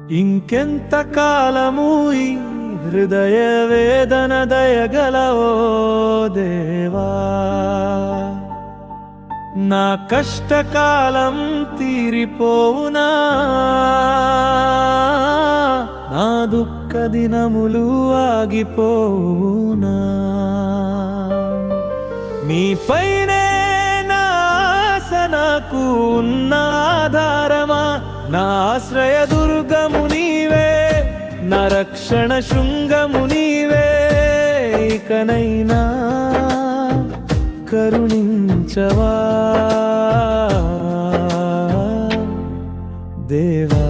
ఇంకెంత కాలము ఈ హృదయ వేదన దయగలవో దేవా, నా కష్టకాలం తీరిపోవునా, నా దుఃఖ దినములు ఆగిపోవునా. మీపైనే నా ఆశ, నాకు ఉన్న ఆధారమా, నా ఆశ్రయ దుర్గము నీవే, నా రక్షణ శృంగము నీవే. ఇకనైనా కరుణించవా దేవా.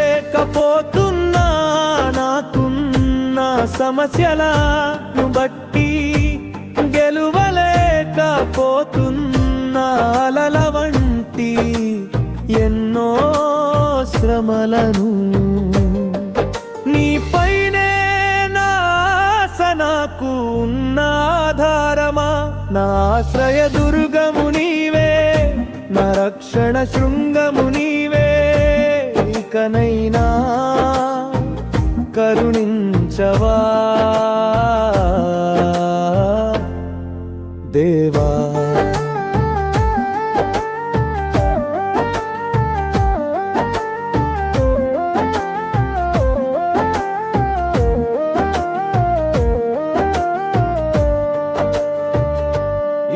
నిలువలేకపోతున్నా నాకున్న సమస్యలను బట్టి, గెలువలేకపోతున్నా అలల వంటి ఎన్నో శ్రమలను. నీపైనే నా ఆశ, నాకు ఉన్న ఆధారమా, నా ఆశ్రయ దుర్గము నీవే, నా రక్షణ శృంగము నీవే. ఇకనైనా కరుణించవా దేవా.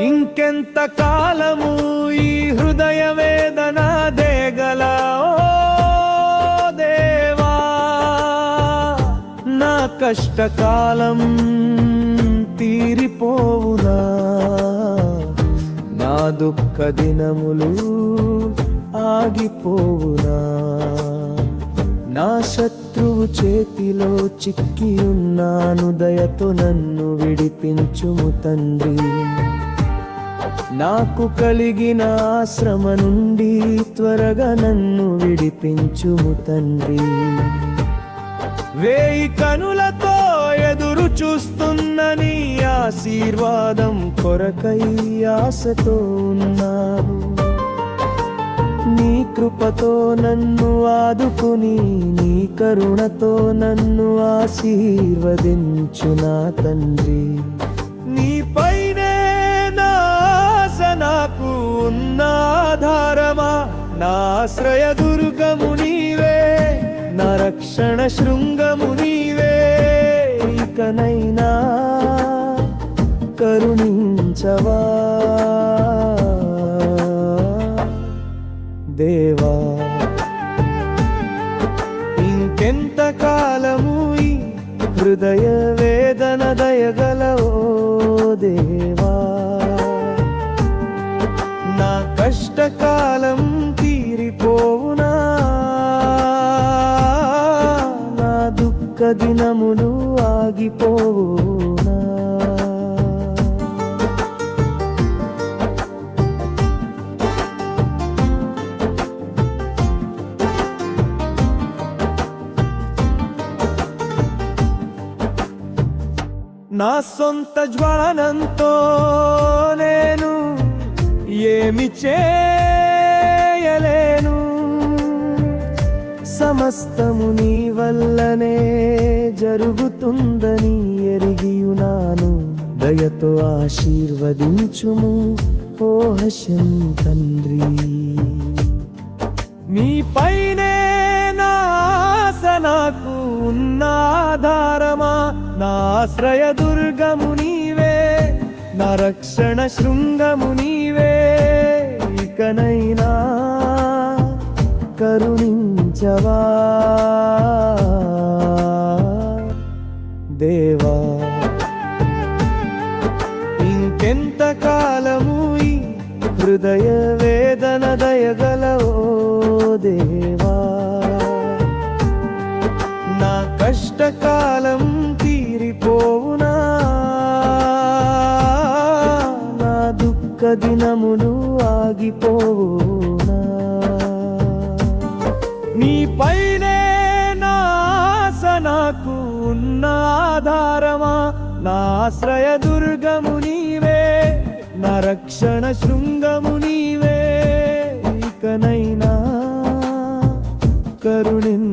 ఇంకెంత కాలము ఈ హృదయ వేదన దేగల దేవా, నా కష్టకాలం తీరిపోవునా, నా దుఃఖ దినములు ఆగిపోవునా. నా శత్రువు చేతిలో చిక్కి ఉన్నాను, దయతో నన్ను విడిపించుము తండ్రి. నాకు కలిగిన శ్రమ నుండి త్వరగా నన్ను విడిపించుము తండ్రి. వేయి కనులతో ఎదురు చూస్తున్న నీ ఆశీర్వాదం కొరకై ఆశతో ఉన్నాను. నీ కృపతో నన్ను ఆదుకుని, నీ కరుణతో నన్ను ఆశీర్వదించు నా తండ్రి. నీపైనే నా ఆశ, నాకు ఉన్న ఆధారమా, నా ఆశ్రయ దుర్గము నీవే, నా రక్షణ శృంగము నీవే. ఇకనైనా కరుణించవా దేవా. ఇంకెంత కాలము ఈ హృదయ వేదన దయగలవో దేవా, నా కష్టకాలం తీరిపోవునా, నా దుఃఖ దినములు ఆగిపోవునా. నా సొంత జ్ఞానంతో నేను ఏమి చేయలేను, సమస్తము నీ వల్లనే జరుగుతుందని ఎరిగియున్నాను. దయతో ఆశీర్వదించుము ఓ హశం తండ్రి. మీపైనే నా ఆశ, నాకు ఉన్న ఆధారమా, నా ఆశ్రయ దుర్గము నీవే, నా రక్షణ శృంగము నీవే. ఇకనైనా కరుణించవా దేవా. ఇంకెంత కాలము ఈ హృదయ వేదన దయగలవో దేవా, నా కష్టకాలం తీరిపోవునా, నా దుఃఖ దినములు ఆగిపోవునా నీపైనే నా ఆశ నాకు ఉన్న ఆధారమా నా ఆశ్రయ దుర్గము నీవే నా రక్షణ శృంగము నీవే ఇకనైనా కరుణించవా